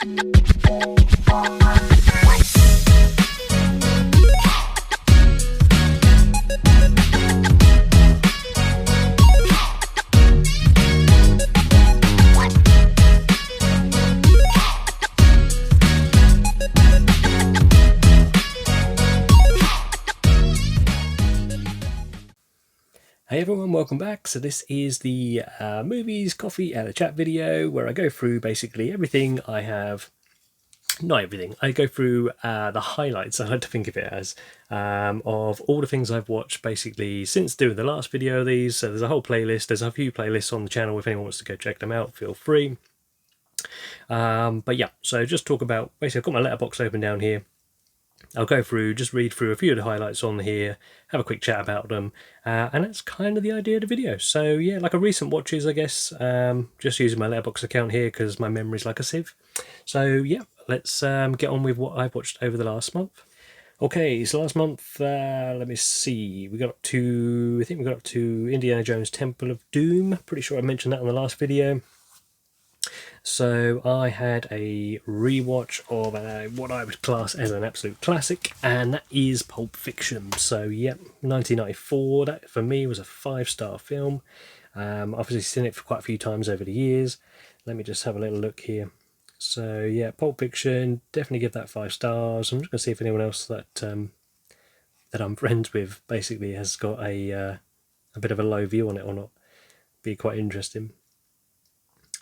Hey everyone, welcome back. So this is the movies, coffee and a chat video where I go through basically everything I have, not everything, I go through the highlights, I like to think of it as, of all the things I've watched basically since doing the last video of these. So there's a whole playlist, there's a few playlists on the channel. If anyone wants to go check them out, feel free. But yeah, so just talk about, basically I've got my Letterboxd open down here. I'll go through, just read through a few of the highlights on here, have a quick chat about them, and that's kind of the idea of the video. So yeah, like a recent watches, I guess, just using my Letterboxd account here because my memory's like a sieve. So yeah, let's get on with what I've watched over the last month. Okay, so last month, let me see, I think we got up to Indiana Jones Temple of Doom. Pretty sure I mentioned that on the last video. So I had a rewatch of what I would class as an absolute classic, and that is Pulp Fiction. So yeah, 1994, that for me was a 5-star film. Obviously seen it for quite a few times over the years. Let me just have a little look here. So yeah, Pulp Fiction, definitely give that 5 stars. I'm just going to see if anyone else that that I'm friends with basically has got a bit of a low view on it or not. Be quite interesting.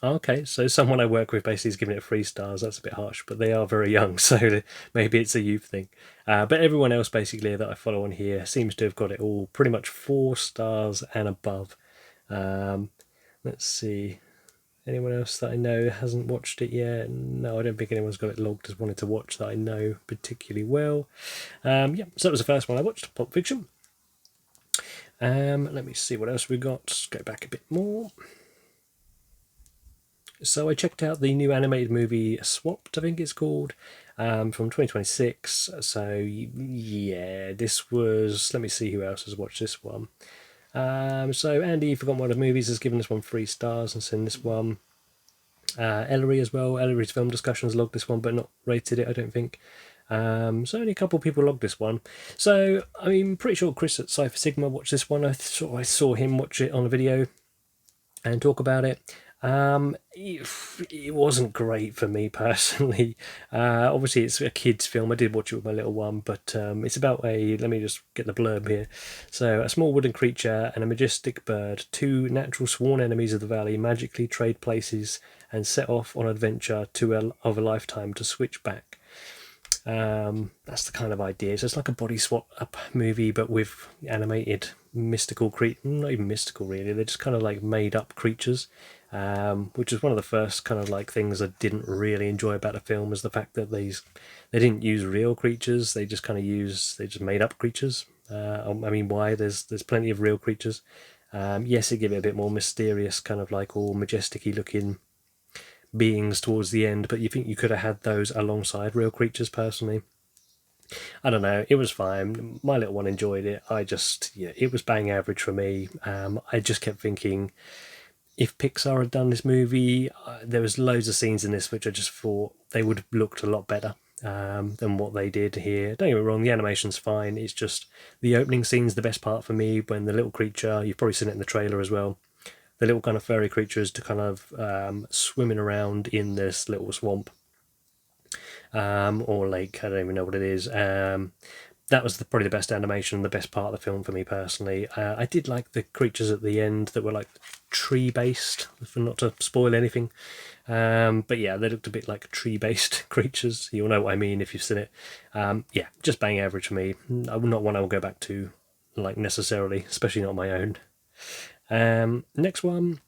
Okay, so someone I work with basically is giving it 3 stars. That's a bit harsh, but they are very young, so maybe it's a youth thing. But everyone else basically that I follow on here seems to have got it all pretty much 4 stars and above. Let's see. Anyone else that I know hasn't watched it yet? No, I don't think anyone's got it logged as wanted to watch that I know particularly well. Yeah, so that was the first one I watched, Pulp Fiction. Let me see what else we got. Let's go back a bit more. So I checked out the new animated movie Swapped, I think it's called, from 2026. So yeah, this was, let me see who else has watched this one. So Andy, Forgotten World of Movies, has given this one 3 stars and seen this one. Ellery as well, Ellery's Film Discussions logged this one but not rated it, I don't think. So only a couple of people logged this one. So I'm pretty sure Chris at Cypher Sigma watched this one. I saw him watch it on a video and talk about it. It wasn't great for me personally. Obviously it's a kid's film. I did watch it with my little one, but it's about let me just get the blurb here. So a small wooden creature and a majestic bird, 2 natural sworn enemies of the valley, magically trade places and set off on an adventure of a lifetime to switch back. That's the kind of idea. So it's like a body swap up movie, but with animated mystical not even mystical really, they're just kind of like made up creatures, which is one of the first kind of like things I didn't really enjoy about the film, is the fact that they didn't use real creatures, they just made up creatures. I mean, why? There's plenty of real creatures. Yes, it gave it a bit more mysterious, kind of like all majestic-y looking beings towards the end, but you think you could have had those alongside real creatures personally. I don't know, it was fine. My little one enjoyed it. It was bang average for me. I just kept thinking, if Pixar had done this movie, there was loads of scenes in this which I just thought they would have looked a lot better than what they did here. Don't get me wrong, the animation's fine. It's just the opening scene's the best part for me, when the little creature, you've probably seen it in the trailer as well, the little kind of furry creatures to kind of swimming around in this little swamp or lake, I don't even know what it is. That was probably the best animation, the best part of the film for me personally. I did like the creatures at the end that were like tree-based, for not to spoil anything. But yeah, they looked a bit like tree-based creatures. You'll know what I mean if you've seen it. Yeah, just bang average for me. Not one I will go back to, like, necessarily, especially not my own. Next one.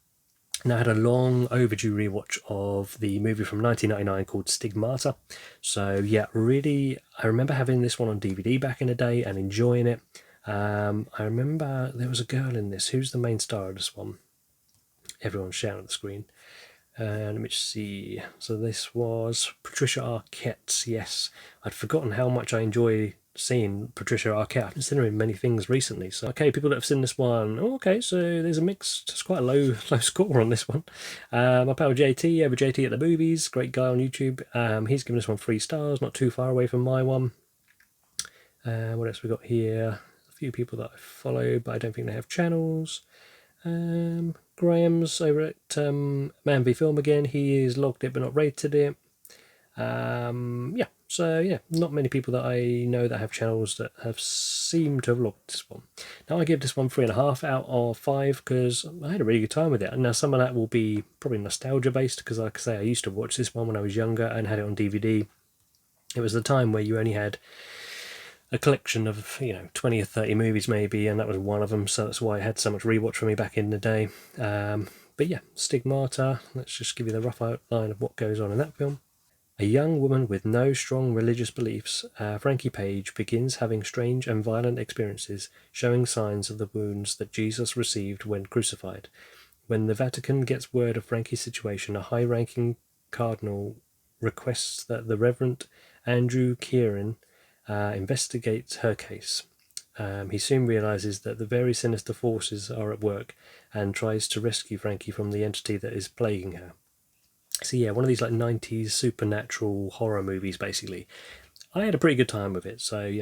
Now I had a long overdue rewatch of the movie from 1999 called Stigmata. So yeah, really, I remember having this one on DVD back in the day and enjoying it. I remember there was a girl in this. Who's the main star of this one? Everyone's shouting at the screen. Let me just see. So this was Patricia Arquette. Yes, I'd forgotten how much I enjoy seen Patricia Arquette. I haven't seen her in many things recently. So, okay, people that have seen this one, oh, okay, so there's a mix. It's quite a low score on this one. My pal JT, over JT at the Movies, great guy on YouTube. He's given this one 3 stars, not too far away from my one. What else we got here? A few people that I follow, but I don't think they have channels. Graham's over at Man v Film again. He is logged it but not rated it. Yeah, so yeah, not many people that I know that have channels that have seemed to have logged this one. Now I give this one 3.5 out of 5 because I had a really good time with it. And now some of that will be probably nostalgia based because, like I say, I used to watch this one when I was younger and had it on DVD. It was the time where you only had a collection of 20 or 30 movies maybe, and that was one of them, so that's why I had so much rewatch for me back in the day. But yeah, Stigmata, let's just give you the rough outline of what goes on in that film. A young woman with no strong religious beliefs, Frankie Page, begins having strange and violent experiences, showing signs of the wounds that Jesus received when crucified. When the Vatican gets word of Frankie's situation, a high-ranking cardinal requests that the Reverend Andrew Kieran investigates her case. He soon realizes that the very sinister forces are at work and tries to rescue Frankie from the entity that is plaguing her. So yeah, one of these like 90s supernatural horror movies basically. I had a pretty good time with it, so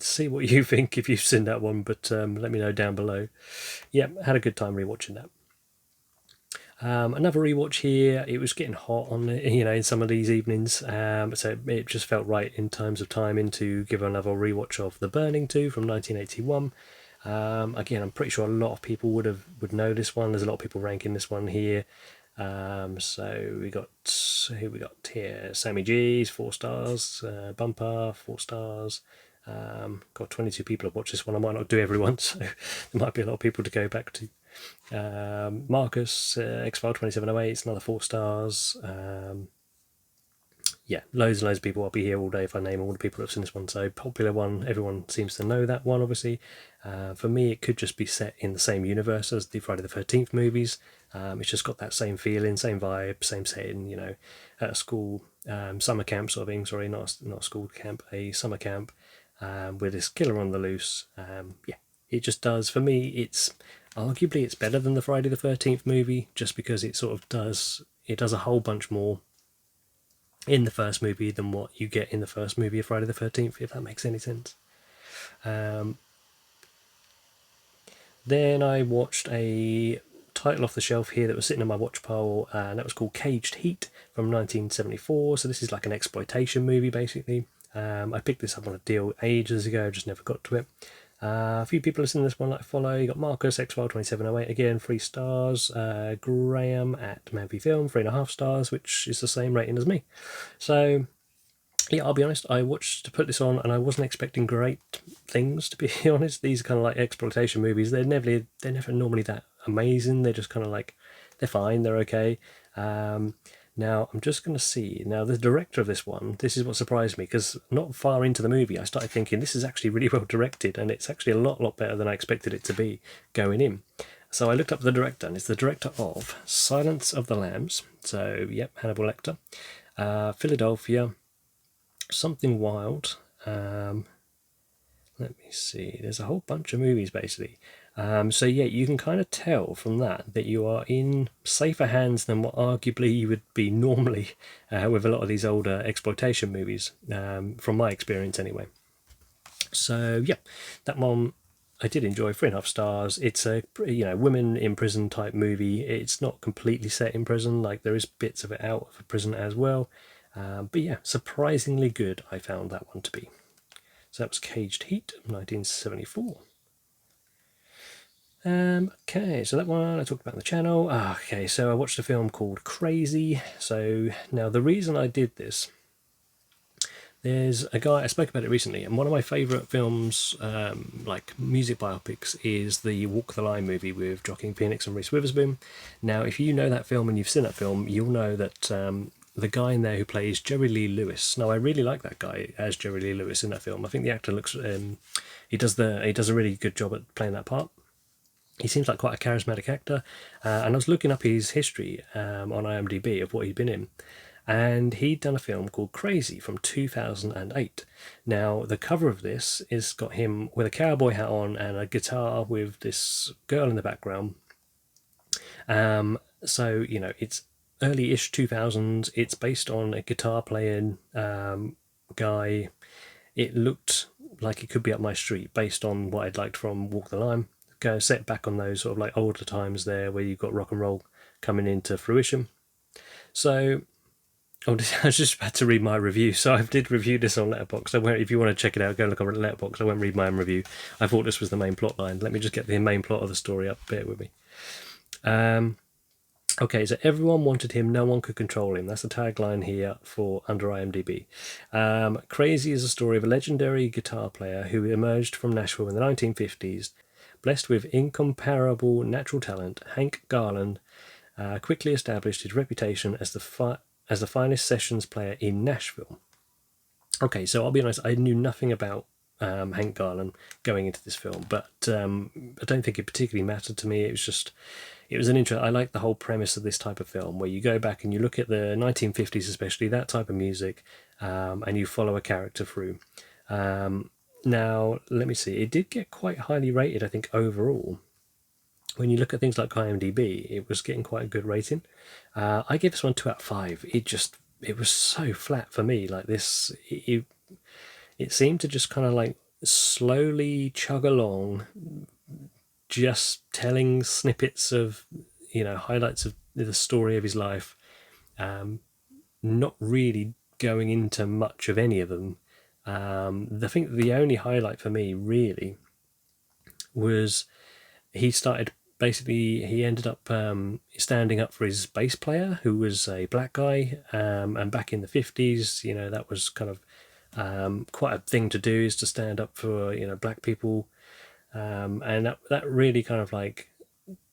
see what you think if you've seen that one, but let me know down below. Yeah, had a good time rewatching that. Another rewatch here. It was getting hot on in some of these evenings, so it just felt right in terms of timing to give another rewatch of The Burning 2 from 1981. Again, I'm pretty sure a lot of people would know this one. There's a lot of people ranking this one here. So we got who we got here? Sammy G's 4 stars, Bumper 4 stars. Got 22 people have watched this one. I might not do everyone, so there might be a lot of people to go back to. Marcus, X-File 2708, it's another 4 stars. Yeah, loads and loads of people. I'll be here all day if I name all the people that have seen this one. So popular one, everyone seems to know that one, obviously. For me, it could just be set in the same universe as the Friday the 13th movies. It's just got that same feeling, same vibe, same setting, at a school, summer camp sort of thing. Sorry, not a school camp, a summer camp with this killer on the loose. Yeah, it just does. For me, it's better than the Friday the 13th movie just because it sort of does a whole bunch more in the first movie than what you get in the first movie of Friday the 13th, if that makes any sense. Then I watched a title off the shelf here that was sitting on my watch pile, and that was called Caged Heat from 1974. So this is like an exploitation movie basically. I picked this up on a deal ages ago, just never got to it. A few people listening to this one that I follow. You got Marcus, X-File 2708 again, 3 stars. Graham at Man v Film, 3.5 stars, which is the same rating as me. So yeah, I'll be honest, I watched to put this on and I wasn't expecting great things, to be honest. These are kind of like exploitation movies. They're never normally that amazing. They're just kind of like, they're fine, they're okay. Now, I'm just going to see. Now, the director of this one, this is what surprised me, because not far into the movie, I started thinking this is actually really well directed, and it's actually a lot better than I expected it to be going in. So I looked up the director, and it's the director of Silence of the Lambs. So, yep, Hannibal Lecter. Philadelphia. Something Wild. Let me see. There's a whole bunch of movies, basically. So yeah, you can kind of tell from that you are in safer hands than what arguably you would be normally with a lot of these older exploitation movies, from my experience anyway. So yeah, that one I did enjoy, 3.5 stars. It's a women in prison type movie. It's not completely set in prison, like there is bits of it out of prison as well. But yeah, surprisingly good I found that one to be. So that was Caged Heat, 1974. Okay, so that one I talked about on the channel. Okay, so I watched a film called Crazy. So now the reason I did this, there's a guy, I spoke about it recently, and one of my favourite films, like music biopics, is the Walk the Line movie with Joaquin Phoenix and Reese Witherspoon. Now, if you know that film and you've seen that film, you'll know that the guy in there who plays Jerry Lee Lewis. Now, I really like that guy as Jerry Lee Lewis in that film. I think the actor looks, he does a really good job at playing that part. He seems like quite a charismatic actor, and I was looking up his history on IMDb of what he'd been in, and he'd done a film called Crazy from 2008. Now, the cover of this is got him with a cowboy hat on and a guitar with this girl in the background. So, you know, it's early-ish 2000s. It's based on a guitar playing guy. It looked like it could be up my street based on what I'd liked from Walk the Line. Go set back on those sort of like older times there where you've got rock and roll coming into fruition. So I was just about to read my review. So I did review this on Letterboxd. If you want to check it out, go look on Letterboxd. I won't read my own review. I thought this was the main plot line. Let me just get the main plot of the story up. Bear with me. Okay, so everyone wanted him, no one could control him. That's the tagline here for under IMDb. Crazy is a story of a legendary guitar player who emerged from Nashville in the 1950s. Blessed with incomparable natural talent, Hank Garland quickly established his reputation as the finest sessions player in Nashville. Okay, so I'll be honest, I knew nothing about Hank Garland going into this film, but I don't think it particularly mattered to me. It was an interest. I like the whole premise of this type of film, where you go back and you look at the 1950s, especially that type of music, and you follow a character through. Now, let me see. It did get quite highly rated, I think, overall. When you look at things like IMDb, it was getting quite a good rating. I gave this one 2 out of 5. It was so flat for me. Like this, it seemed to just kind of like slowly chug along, just telling snippets of, you know, highlights of the story of his life, not really going into much of any of them. I think the only highlight for me really was he ended up standing up for his bass player, who was a black guy, and back in the 50s, you know, that was kind of quite a thing to do, is to stand up for, you know, black people. And that really kind of like,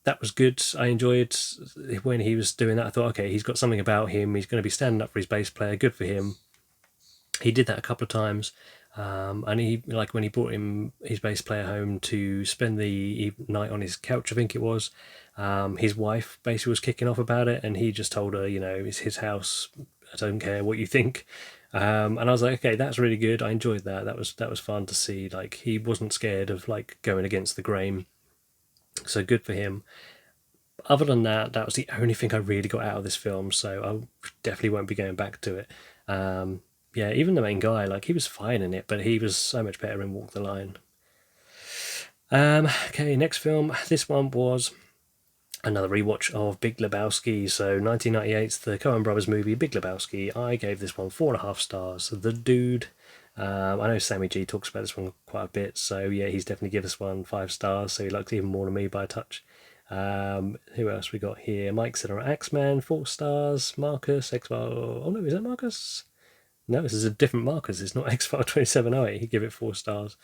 that was good. I enjoyed when he was doing that. I thought, okay, he's got something about him. He's going to be standing up for his bass player. Good for him. He did that a couple of times. And he, like when he brought his bass player home to spend the night on his couch, I think it was, his wife basically was kicking off about it, and he just told her, you know, it's his house. I don't care what you think. And I was like, okay, that's really good. I enjoyed that. That was fun to see. Like, he wasn't scared of like going against the grain. So good for him. Other than that, that was the only thing I really got out of this film. So I definitely won't be going back to it. Yeah, even the main guy, like, he was fine in it, but he was so much better in Walk the Line. Okay, next film. This one was another rewatch of Big Lebowski. So 1998's the Coen Brothers movie Big Lebowski. I gave this one 4.5 stars. The Dude. I know Sammy G talks about this one quite a bit, so yeah, he's definitely given this one 5 stars. So he likes it even more than me by a touch. Who else we got here? Mike said Axeman, 4 stars. Marcus, X-File. Oh no, is that Marcus? No, this is a different Marcus. It's not X-File 2708. He gave it 4 stars.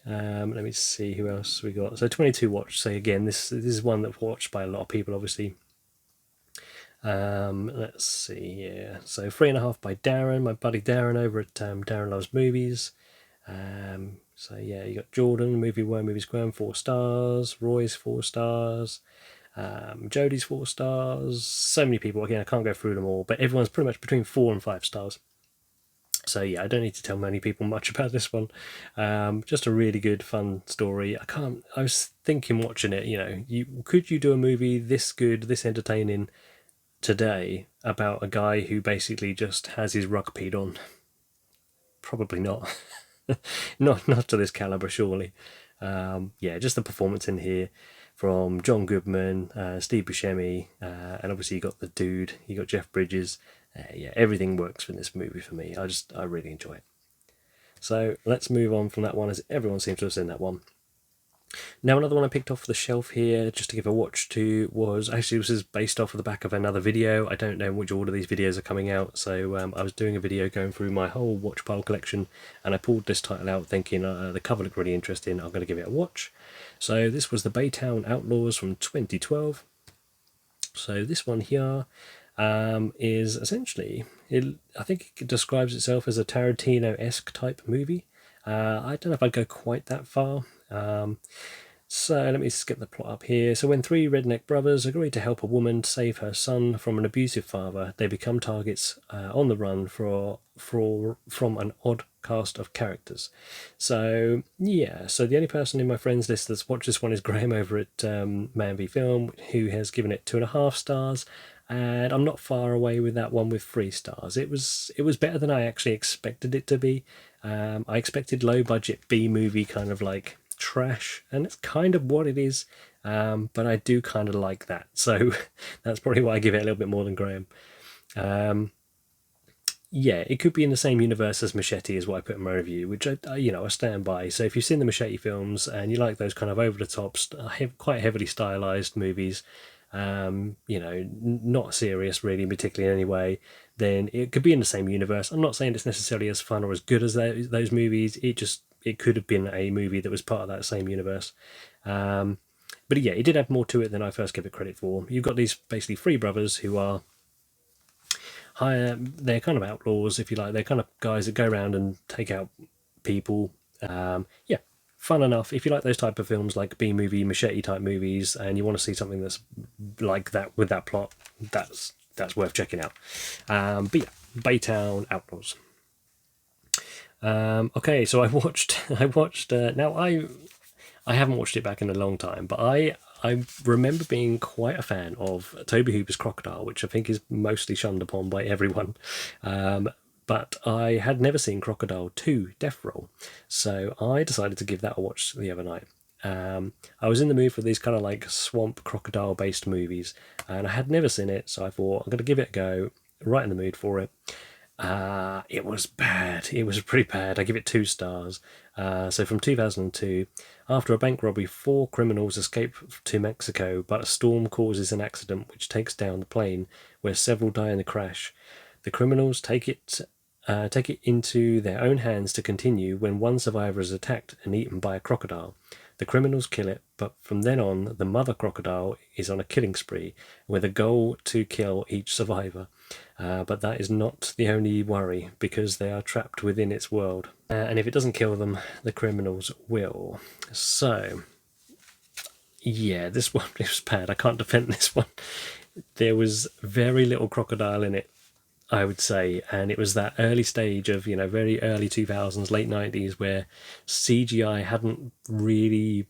Let me see who else we got. So 22 watched. So again, this is one that's watched by a lot of people, obviously. Let's see here. So 3.5 by Darren, my buddy Darren over at Darren Loves Movies. So yeah, you got Jordan, Movie Worm, Movie Squirm, 4 stars. Roy's 4 stars. Jodie's 4 stars. So many people. Again, I can't go through them all, but everyone's pretty much between 4 and 5 stars. So yeah, I don't need to tell many people much about this one. Just a really good, fun story. I was thinking watching it, you know, could you do a movie this good, this entertaining today about a guy who basically just has his rug peed on? Probably not. not to this caliber, surely. Yeah, just the performance in here from John Goodman, Steve Buscemi, and obviously you got the Dude, you got Jeff Bridges. Yeah, everything works in this movie for me. I really enjoy it. So let's move on from that one, as everyone seems to have seen that one. Now, another one I picked off the shelf here just to give a watch to was, actually this is based off of the back of another video. I don't know which order these videos are coming out, so I was doing a video going through my whole watch pile collection, and I pulled this title out thinking the cover looked really interesting, I'm going to give it a watch. So this was the Baytown Outlaws from 2012. So this one here is essentially, I think it describes itself as a Tarantino-esque type movie. I don't know if I'd go quite that far. So let me just get the plot up here. So when three redneck brothers agree to help a woman save her son from an abusive father, they become targets on the run from an odd cast of characters. So yeah, so the only person in my friends list that's watched this one is Graham over at Man v Film, who has given it 2.5 stars. And I'm not far away with that one with 3 stars. It was better than I actually expected it to be. I expected low budget B movie kind of like trash, and it's kind of what it is, but I do kind of like that, so that's probably why I give it a little bit more than Graham. Yeah, it could be in the same universe as Machete is what I put in my review, which I stand by. So if you've seen the Machete films and you like those kind of over the top, quite heavily stylized movies, not serious really, particularly in any way, then it could be in the same universe. I'm not saying it's necessarily as fun or as good as those movies. It could have been a movie that was part of that same universe. But yeah, it did have more to it than I first gave it credit for. You've got these basically three brothers who are they're kind of outlaws, if you like. They're kind of guys that go around and take out people. Yeah, fun enough. If you like those type of films, like B movie, Machete type movies, and you want to see something that's like that with that plot, that's worth checking out. But yeah, Baytown Outlaws. Okay, so I watched. Now I haven't watched it back in a long time, but I remember being quite a fan of Toby Hooper's Crocodile, which I think is mostly shunned upon by everyone. But I had never seen Crocodile 2 Death Roll, so I decided to give that a watch the other night. I was in the mood for these kind of like swamp crocodile based movies, and I had never seen it, so I thought I'm going to give it a go, right in the mood for it. It was bad. It was pretty bad. I give it 2 stars. So from 2002, after a bank robbery, 4 criminals escape to Mexico, but a storm causes an accident which takes down the plane, where several die in the crash. The criminals take it into their own hands to continue when one survivor is attacked and eaten by a crocodile. The criminals kill it, but from then on, the mother crocodile is on a killing spree, with a goal to kill each survivor. But that is not the only worry, because they are trapped within its world. And if it doesn't kill them, the criminals will. So, yeah, this one was bad. I can't defend this one. There was very little crocodile in it, I would say, and it was that early stage of, very early 2000s, late 90s, where CGI hadn't really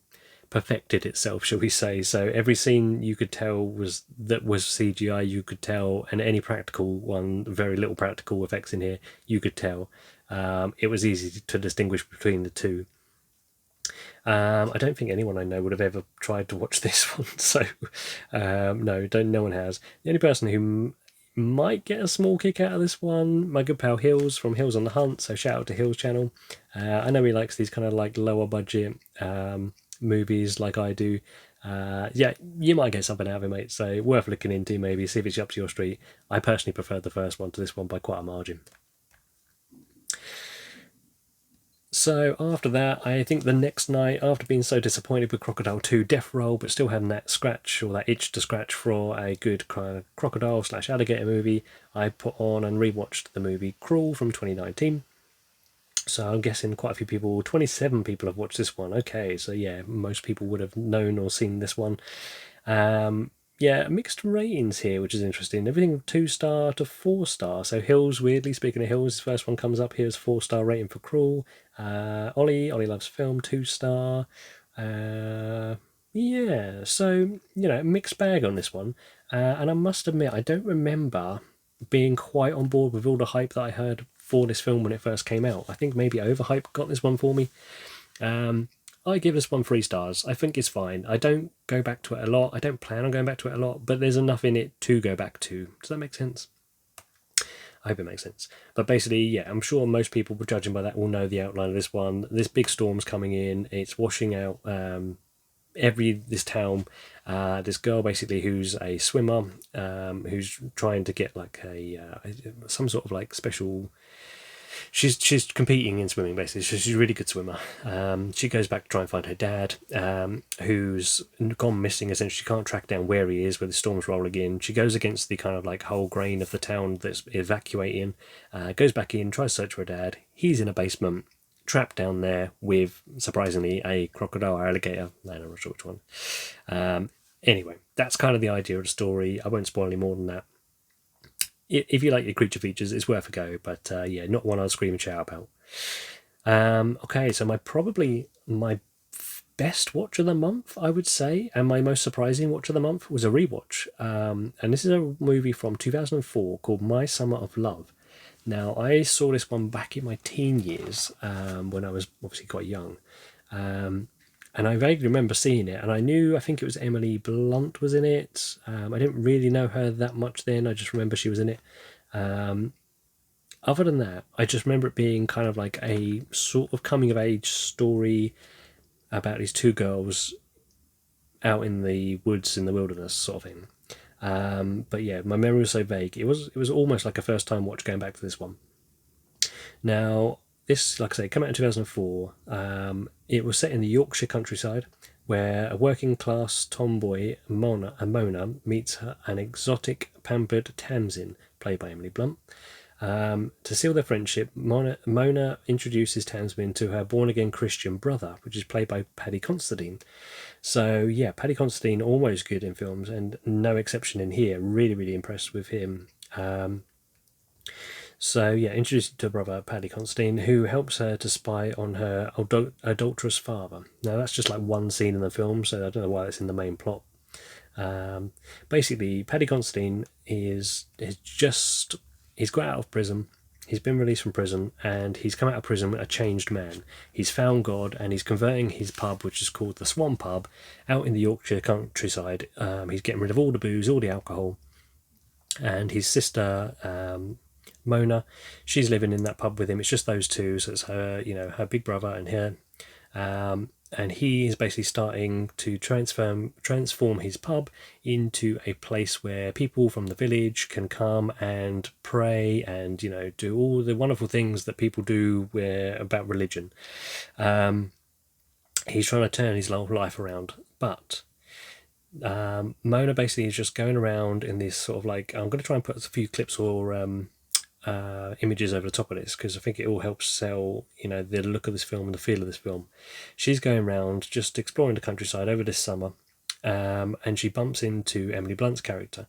perfected itself, shall we say. So every scene you could tell was CGI, you could tell, and any practical one, very little practical effects in here, you could tell. It was easy to distinguish between the two. I don't think anyone I know would have ever tried to watch this one, so no one has. The only person who might get a small kick out of this one, my good pal Hills from Hills on the Hunt, so shout out to Hills channel. I know he likes these kind of like lower budget movies like I do. Yeah, you might get something out of it, mate, so worth looking into, maybe see if it's up to your street. I personally preferred the first one to this one by quite a margin. So after that, I think the next night, after being so disappointed with Crocodile 2 Death Roll, but still having that scratch or that itch to scratch for a good kind of crocodile/alligator movie, I put on and rewatched the movie Cruel from 2019. So I'm guessing quite a few people, 27 people have watched this one. Okay, so yeah, most people would have known or seen this one. Yeah, mixed ratings here, which is interesting. Everything from 2-star to 4-star. So Hills, weirdly, speaking of Hills, his first one comes up here as 4-star rating for Cruel. Ollie loves film, 2-star. Yeah, so, mixed bag on this one. And I must admit, I don't remember being quite on board with all the hype that I heard for this film when it first came out. I think maybe overhype got this one for me. I give this one 3 stars. I think it's fine. I don't go back to it a lot. I don't plan on going back to it a lot, but there's enough in it to go back to. Does that make sense? I hope it makes sense. But basically, yeah, I'm sure most people, judging by that, will know the outline of this one. This big storm's coming in. It's washing out this town. This girl basically who's a swimmer, who's trying to get like some sort of like special. She's competing in swimming basically. She's a really good swimmer. She goes back to try and find her dad, who's gone missing. Essentially, she can't track down where he is, where the storm's rolling in. She goes against the kind of like whole grain of the town that's evacuating. Goes back in, tries to search for her dad. He's in a basement. trapped down there with, surprisingly, a crocodile or alligator. I'm not sure which one. Anyway, that's kind of the idea of the story. I won't spoil any more than that. If you like your creature features, it's worth a go, but yeah, not one I'll scream and shout about. Okay, so my best watch of the month, I would say, and my most surprising watch of the month was a rewatch. And this is a movie from 2004 called My Summer of Love. Now, I saw this one back in my teen years when I was obviously quite young. And I vaguely remember seeing it, and I think it was Emily Blunt was in it. I didn't really know her that much then, I just remember she was in it. Other than that, I just remember it being kind of like a sort of coming of age story about these two girls out in the woods in the wilderness sort of thing. But yeah, my memory was so vague. It was almost like a first time watch going back to this one. Now, this, like I say, came out in 2004. It was set in the Yorkshire countryside, where a working class tomboy, Mona, meets an exotic, pampered Tamsin, played by Emily Blunt. To seal their friendship, Mona introduces Tamsin to her born-again Christian brother, which is played by Paddy Considine. So yeah, Paddy Considine, always good in films, and no exception in here. Really, really impressed with him. So yeah, introduced to her brother Paddy Considine, who helps her to spy on her adulterous father. Now that's just like one scene in the film, so I don't know why it's in the main plot. Basically, Paddy Considine he's got out of prison. He's been released from prison, and he's come out of prison a changed man. He's found God, and he's converting his pub, which is called the Swan Pub, out in the Yorkshire countryside. He's getting rid of all the booze, all the alcohol, and his sister Mona, she's living in that pub with him. It's just those two, so it's her, her big brother and her. And he is basically starting to transform his pub into a place where people from the village can come and pray and do all the wonderful things that people do about religion. He's trying to turn his whole life around, but Mona basically is just going around in this sort of like, I'm going to try and put a few clips or images over the top of this because I think it all helps sell the look of this film and the feel of this film. She's going around just exploring the countryside over this summer, and she bumps into Emily Blunt's character,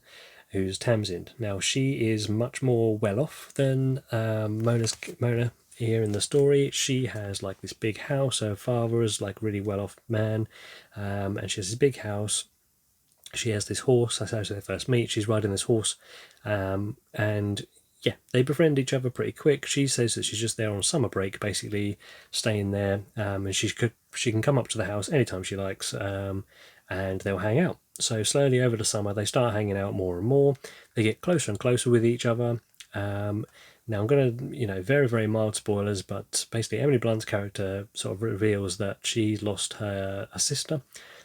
who's Tamsin. Now she is much more well off than Mona here in the story. She has like this big house. Her father is like really well off man, and she has this big house. She has this horse. That's how they first meet. She's riding this horse, and yeah, they befriend each other pretty quick. She says that she's just there on summer break, basically staying there, and she can come up to the house anytime she likes, and they'll hang out. So slowly over the summer, they start hanging out more and more. They get closer and closer with each other. Now I'm going to, very, very mild spoilers, but basically Emily Blunt's character sort of reveals that she lost a sister.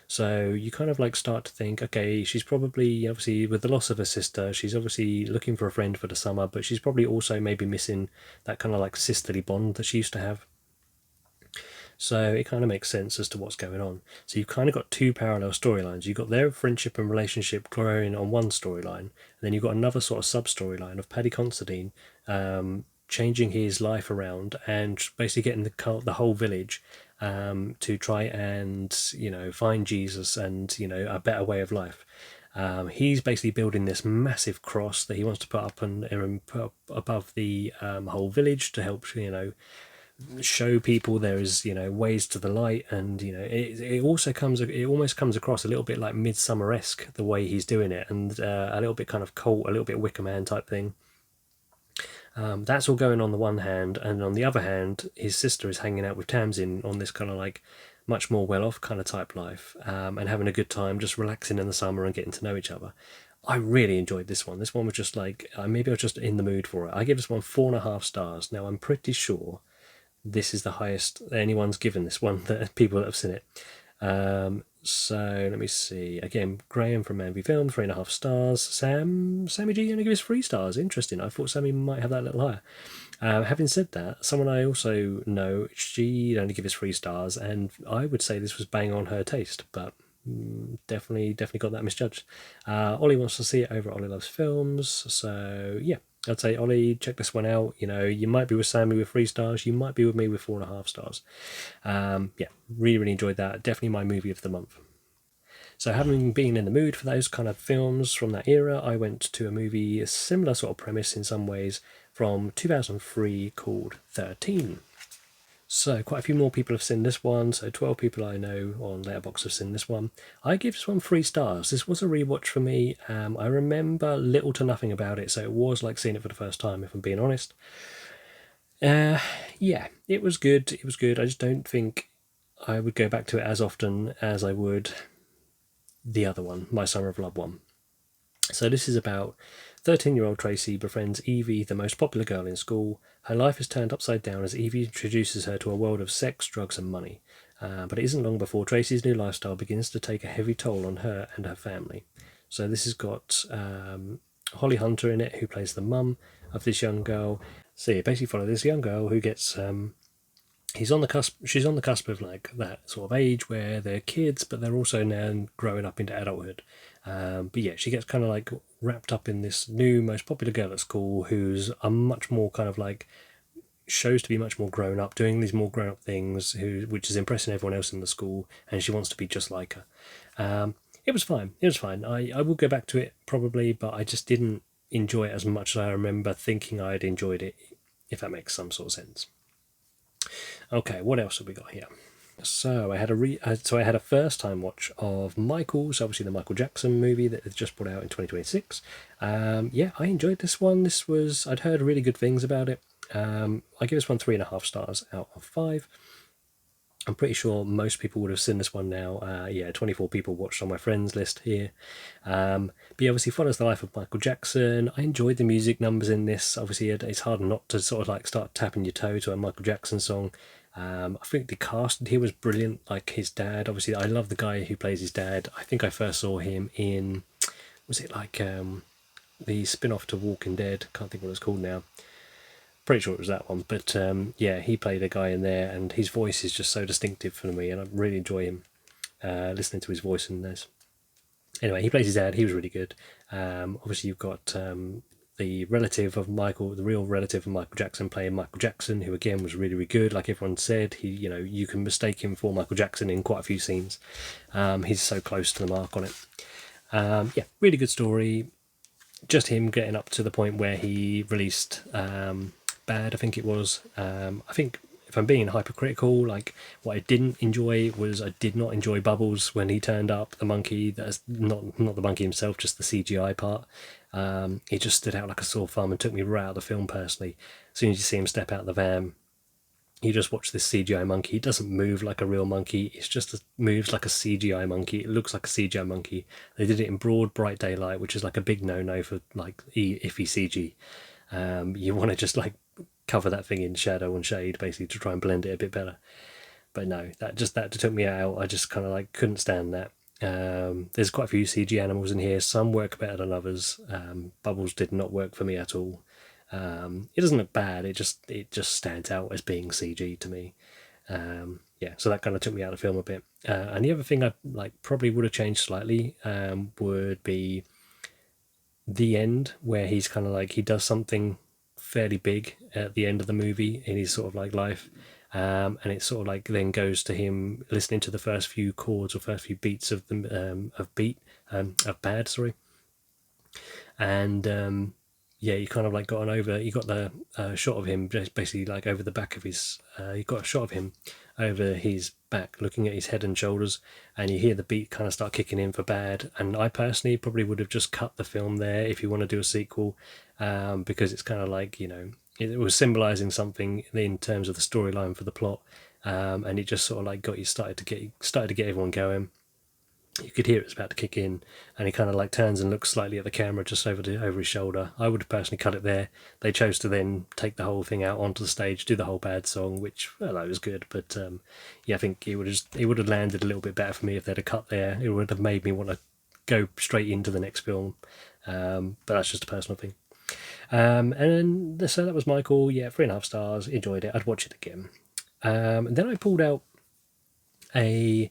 So you kind of like start to think, okay, she's probably, obviously, with the loss of her sister, she's obviously looking for a friend for the summer, but she's probably also maybe missing that kind of like sisterly bond that she used to have. So it kind of makes sense as to what's going on. So you've kind of got two parallel storylines. You've got their friendship and relationship growing on one storyline, and then you've got another sort of sub-storyline of Paddy Considine changing his life around and basically getting the whole village to try and find Jesus and a better way of life. He's basically building this massive cross that he wants to put up and put up above the whole village to help show people there is ways to the light, and it also almost comes across a little bit like Midsummer-esque the way he's doing it, and a little bit kind of cult, a little bit Wicker Man type thing. That's all going on the one hand, and on the other hand, his sister is hanging out with Tamsin on this kind of like much more well-off kind of type life, and having a good time, just relaxing in the summer and getting to know each other. I really enjoyed this one. This one was just like, maybe I was just in the mood for it. I give this one 4.5 stars. Now, I'm pretty sure this is the highest anyone's given this one, that people that have seen it. So let me see. Again, Graham from Man v Film, 3.5 stars. Sammy G only gives 3 stars. Interesting. I thought Sammy might have that a little higher. Having said that, someone I also know, she only gives 3 stars, and I would say this was bang on her taste, but definitely got that misjudged. Ollie wants to see it over at Ollie Loves Films. So yeah, I'd say, Ollie, check this one out. You know, you might be with Sammy with 3 stars, you might be with me with 4.5 stars. Yeah, really, really enjoyed that. Definitely my movie of the month. So, having been in the mood for those kind of films from that era, I went to a movie, a similar sort of premise in some ways, from 2003 called 13. So, quite a few more people have seen this one. So, 12 people I know on Letterboxd have seen this one. I give this one 3 stars. This was a rewatch for me. I remember little to nothing about it, so it was like seeing it for the first time, if I'm being honest. Yeah, it was good. It was good. I just don't think I would go back to it as often as I would the other one, My Summer of Love one. So this is about 13-year-old Tracy befriends Evie, the most popular girl in school. Her life is turned upside down as Evie introduces her to a world of sex, drugs, and money. But it isn't long before Tracy's new lifestyle begins to take a heavy toll on her and her family. So this has got Holly Hunter in it, who plays the mum of this young girl. So you basically follow this young girl who gets she's on the cusp of like that sort of age where they're kids, but they're also now growing up into adulthood. But yeah, she gets kind of like wrapped up in this new most popular girl at school who's a much more kind of like shows to be much more grown up, doing these more grown up things, which is impressing everyone else in the school, and she wants to be just like her. It was fine. It was fine. I will go back to it probably, but I just didn't enjoy it as much as I remember thinking I'd enjoyed it, if that makes some sort of sense. Okay, what else have we got here? So I had a first time watch of Michael's, obviously the Michael Jackson movie that they just brought out in 2026. Yeah, I enjoyed this one. I'd heard really good things about it. I give this one 3.5 stars out of 5. I'm pretty sure most people would have seen this one now. Yeah, 24 people watched on my friends list here. But yeah, obviously follows the life of Michael Jackson. I enjoyed the music numbers in this. Obviously, it's hard not to sort of like start tapping your toe to a Michael Jackson song. I think the cast here was brilliant. Like his dad, obviously, I love the guy who plays his dad. I think I first saw him in, was it like the spin off to Walking Dead? Can't think what it's called now. Pretty sure it was that one, but yeah, he played a guy in there, and his voice is just so distinctive for me, and I really enjoy him listening to his voice in this. Anyway, he plays his dad. He was really good. Obviously, you've got the relative of Michael, the real relative of Michael Jackson, playing Michael Jackson, who again was really, really good. Like everyone said, you can mistake him for Michael Jackson in quite a few scenes. He's so close to the mark on it. Yeah, really good story. Just him getting up to the point where he released Bad, I think it was. I think if I'm being hypercritical, like what I didn't enjoy was I did not enjoy Bubbles when he turned up, the monkey. That's not the monkey himself, just the CGI part. He just stood out like a sore thumb and took me right out of the film personally. As soon as you see him step out of the van, you just watch this CGI monkey. It doesn't move like a real monkey. It's just moves like a CGI monkey. It looks like a CGI monkey. They did it in broad, bright daylight, which is like a big no-no for like iffy CG. You want to just like cover that thing in shadow and shade, basically, to try and blend it a bit better. But no, that took me out. I just kind of like couldn't stand that. There's quite a few CG animals in here. Some work better than others. Bubbles did not work for me at all. It doesn't look bad. It just stands out as being CG to me. Yeah, so that kind of took me out of the film a bit. And the other thing I like probably would have changed slightly would be the end, where he's kind of like he does something fairly big at the end of the movie in his sort of like life. And it sort of like then goes to him listening to the first few chords or first few beats of Bad, sorry, and yeah, you kind of like you got the shot of him just basically like over the back of his, you got a shot of him over his back looking at his head and shoulders, and you hear the beat kind of start kicking in for Bad. And I personally probably would have just cut the film there if you want to do a sequel, because it's kind of like, it was symbolizing something in terms of the storyline for the plot, and it just sort of like got you started to get everyone going. You could hear it was about to kick in, and he kind of like turns and looks slightly at the camera just over his shoulder. I would have personally cut it there. They chose to then take the whole thing out onto the stage, do the whole Bad song, which, well, that was good, but yeah, I think it would have landed a little bit better for me if they'd have cut there. It would have made me want to go straight into the next film, but that's just a personal thing. And then so that was Michael. Yeah, 3.5 stars. Enjoyed it. I'd watch it again. And then I pulled out a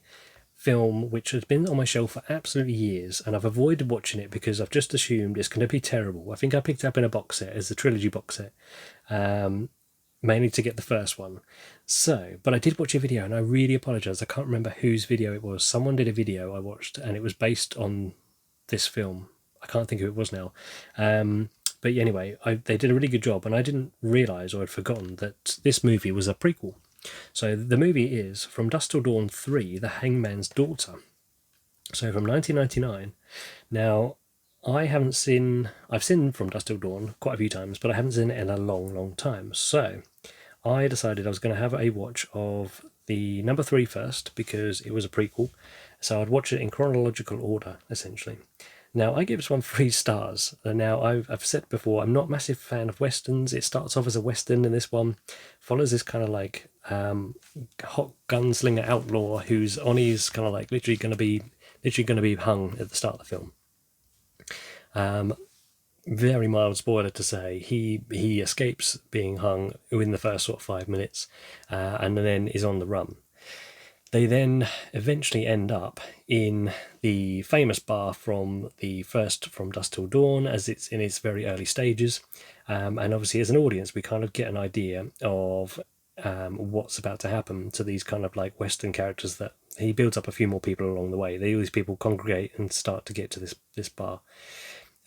film which has been on my shelf for absolutely years, and I've avoided watching it because I've just assumed it's going to be terrible. I think I picked it up in a box set as the trilogy box set, mainly to get the first one. So, but I did watch a video, and I really apologise. I can't remember whose video it was. Someone did a video I watched, and it was based on this film. I can't think who it was now. But anyway, they did a really good job, and I didn't realise or had forgotten that this movie was a prequel. So the movie is From Dusk Till Dawn 3, The Hangman's Daughter. So from 1999. Now, I've seen From Dusk Till Dawn quite a few times, but I haven't seen it in a long, long time. So I decided I was going to have a watch of the number 3 first, because it was a prequel. So I'd watch it in chronological order, essentially. Now, I give this one 3 stars. Now, I've said before, I'm not a massive fan of westerns. It starts off as a western, and this one follows this kind of like hot gunslinger outlaw who's on his kind of like literally going to be hung at the start of the film. Very mild spoiler to say, he escapes being hung within the first sort of 5 minutes, and then is on the run. They then eventually end up in the famous bar from the first From Dusk Till Dawn, as it's in its very early stages. And obviously, as an audience, we kind of get an idea of what's about to happen to these kind of like Western characters. That he builds up a few more people along the way. These people congregate and start to get to this bar.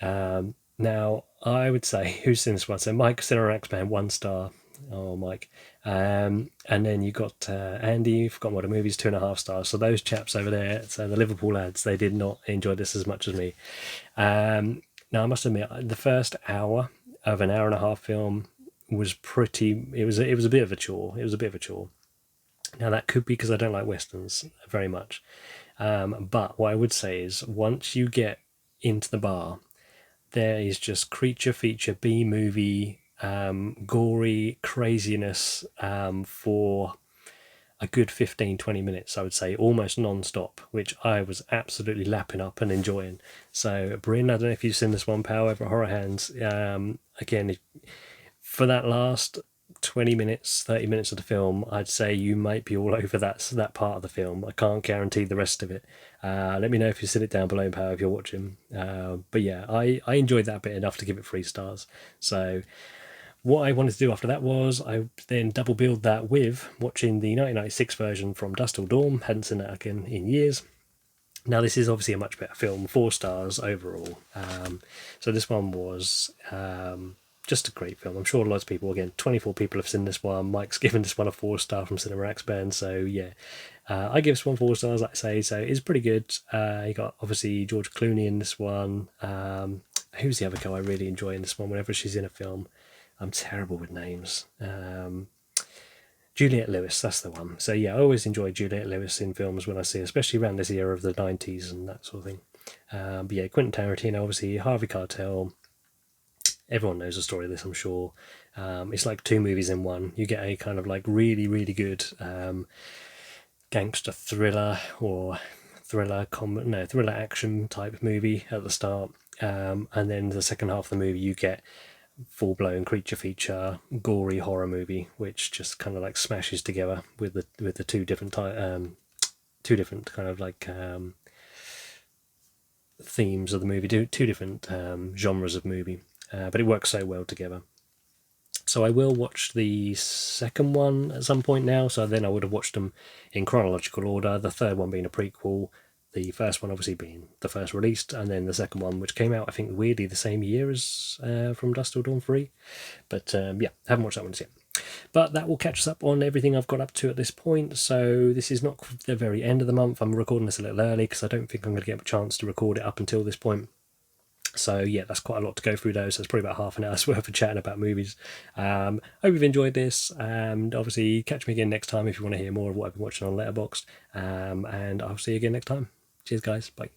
Now, I would say, who's seen this one? So Mike, Cinema Man, 1 star. Oh, Mike. And then you got Andy, forgotten what a movie's, 2.5 stars. So those chaps over there, so the Liverpool lads, they did not enjoy this as much as me. Now, I must admit, the first hour of an hour and a half film was pretty. It was a bit of a chore. It was a bit of a chore. Now, that could be because I don't like westerns very much. But what I would say is, once you get into the bar, there is just creature feature B movie, gory craziness for a good 15-20 minutes, I would say, almost non-stop, which I was absolutely lapping up and enjoying. So Bryn, I don't know if you've seen this one, pal, over at Horror Hands. Again, for that last 20 minutes, 30 minutes of the film, I'd say you might be all over that part of the film. I can't guarantee the rest of it. Let me know if you sit it down below, pal, if you're watching. But yeah, I enjoyed that bit enough to give it 3 stars. So what I wanted to do after that was I then double billed that with watching the 1996 version From Dusk Till Dawn. Hadn't seen that again in years. Now, this is obviously a much better film, 4 stars overall. So this one was just a great film. I'm sure lots of people, again, 24 people have seen this one. Mike's given this one a 4 star from Cinema Band. So yeah, I give this one 4 stars, like I say. So it's pretty good. You got obviously George Clooney in this one. Who's the other girl I really enjoy in this one whenever she's in a film? I'm terrible with names. Juliette Lewis, that's the one. So yeah, I always enjoy Juliette Lewis in films when I see her, especially around this era of the 90s and that sort of thing. But yeah, Quentin Tarantino, obviously, Harvey Keitel. Everyone knows the story of this, I'm sure. It's like 2 movies in one. You get a kind of like really, really good gangster thriller or thriller action type movie at the start. And then the second half of the movie, you get full-blown creature feature gory horror movie, which just kind of like smashes together with the two different kind of like themes of the movie, two different genres of movie, but it works so well together. So I will watch the second one at some point now. So then I would have watched them in chronological order, the third one being a prequel, the first one obviously being the first released, and then the second one, which came out, I think, weirdly the same year as From Dusk Till Dawn 3. But yeah, haven't watched that one yet. But that will catch us up on everything I've got up to at this point. So this is not the very end of the month. I'm recording this a little early because I don't think I'm going to get a chance to record it up until this point. So yeah, that's quite a lot to go through though, so it's probably about half an hour's worth of chatting about movies. Hope you've enjoyed this, and obviously catch me again next time if you want to hear more of what I've been watching on Letterboxd, and I'll see you again next time. Cheers guys, bye.